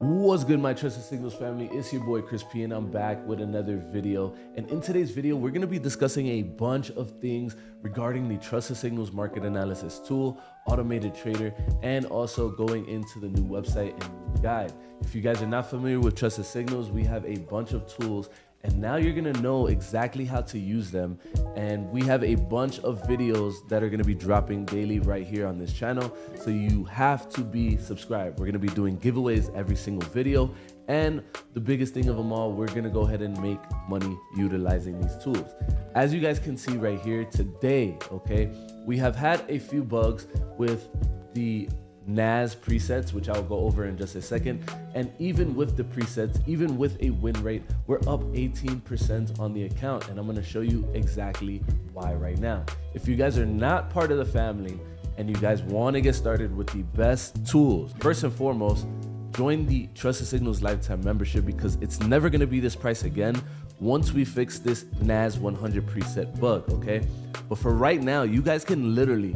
What's good, my Trusted Signals family? It's your boy Chris P, and I'm back with another video. And in today's video, we're going to be discussing a bunch of things regarding the Trusted Signals market analysis tool, automated trader, and also going into the new website and guide. If you guys are not familiar with Trusted Signals, we have a bunch of tools, and now you're going to know exactly how to use them. And we have a bunch of videos that are going to be dropping daily right here on this channel. So you have to be subscribed. We're going to be doing giveaways every single video. And the biggest thing of them all, we're going to go ahead and make money utilizing these tools. As you guys can see right here today, okay, we have had a few bugs with the NAS presets, which I'll go over in just a second. And even with the presets, even with a win rate, we're up 18% on the account. And I'm going to show you exactly why right now. If you guys are not part of the family and you guys want to get started with the best tools, first and foremost, join the Trusted Signals lifetime membership, because it's never going to be this price again once we fix this NAS 100 preset bug, okay? But for right now, you guys can literally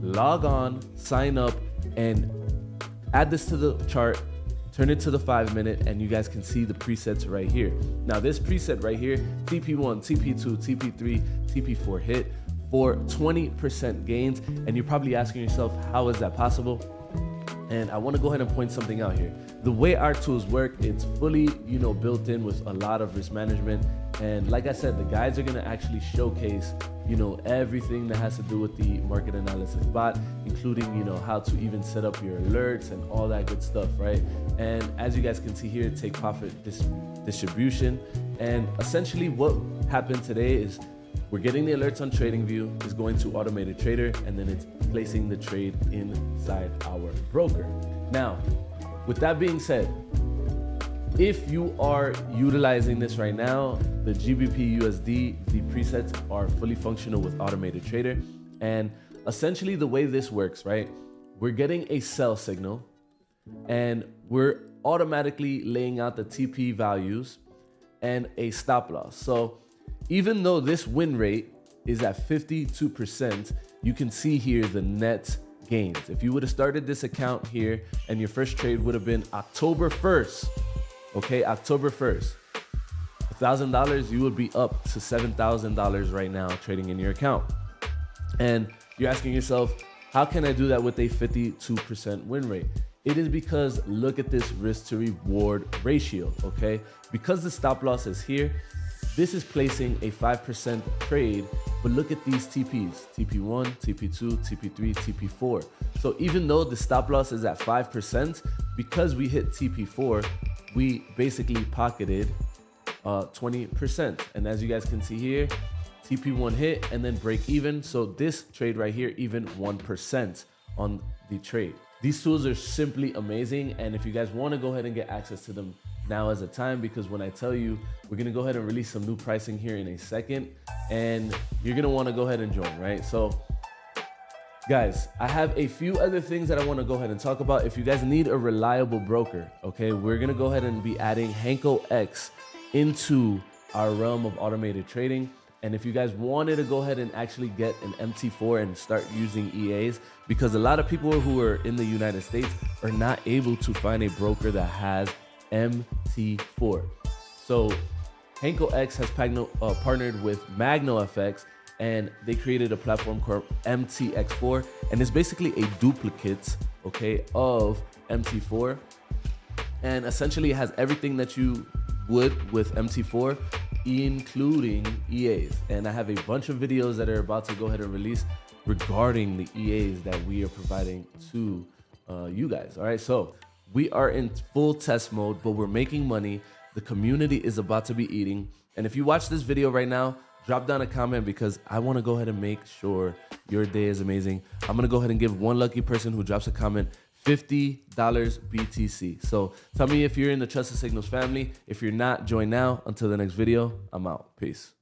log on, sign up, and add this to the chart, turn it to the 5-minute, and you guys can see the presets right here. Now this preset right here, TP1, TP2, TP3, TP4 hit for 20% gains. And you're probably asking yourself, how is that possible? And I want to go ahead and point something out here. The way our tools work, it's fully, built in with a lot of risk management. And like I said, the guides are going to actually showcase, everything that has to do with the market analysis bot, including, how to even set up your alerts and all that good stuff, right? And as you guys can see here, take profit distribution. And essentially what happened today is we're getting the alerts on TradingView, is going to automated trader, and then it's placing the trade inside our broker. Now, with that being said, if you are utilizing this right now, the GBP USD, the presets are fully functional with automated trader. And essentially the way this works, right? We're getting a sell signal and we're automatically laying out the TP values and a stop loss. So even though this win rate is at 52%, you can see here the net gains. If you would have started this account here and your first trade would have been October 1st, okay, October 1st, $1,000, you would be up to $7,000 right now trading in your account. And you're asking yourself, how can I do that with a 52% win rate? It is because look at this risk to reward ratio, okay? Because the stop loss is here, this is placing a 5% trade, but look at these TPs, TP1, TP2, TP3, TP4. So even though the stop loss is at 5%, because we hit TP4, we basically pocketed 20%. And as you guys can see here, TP1 hit and then break even. So this trade right here, even 1% on the trade. These tools are simply amazing. And if you guys want to go ahead and get access to them, now is the time, because when I tell you, we're going to go ahead and release some new pricing here in a second, and you're going to want to go ahead and join, right? So guys, I have a few other things that I want to go ahead and talk about. If you guys need a reliable broker, okay, we're going to go ahead and be adding Henko X into our realm of automated trading. And if you guys wanted to go ahead and actually get an MT4 and start using EAs, because a lot of people who are in the United States are not able to find a broker that has MT4. So Henko X has partnered with MagnoFX, and they created a platform called MTX4, and it's basically a duplicate, okay, of MT4, and essentially it has everything that you would with MT4, including EAs. And I have a bunch of videos that are about to go ahead and release regarding the EAs that we are providing to you guys. All right, so we are in full test mode, but we're making money. The community is about to be eating. And if you watch this video right now, drop down a comment, because I want to go ahead and make sure your day is amazing. I'm going to go ahead and give one lucky person who drops a comment $50 BTC. So tell me if you're in the Trusted Signals family. If you're not, join now. Until the next video, I'm out. Peace.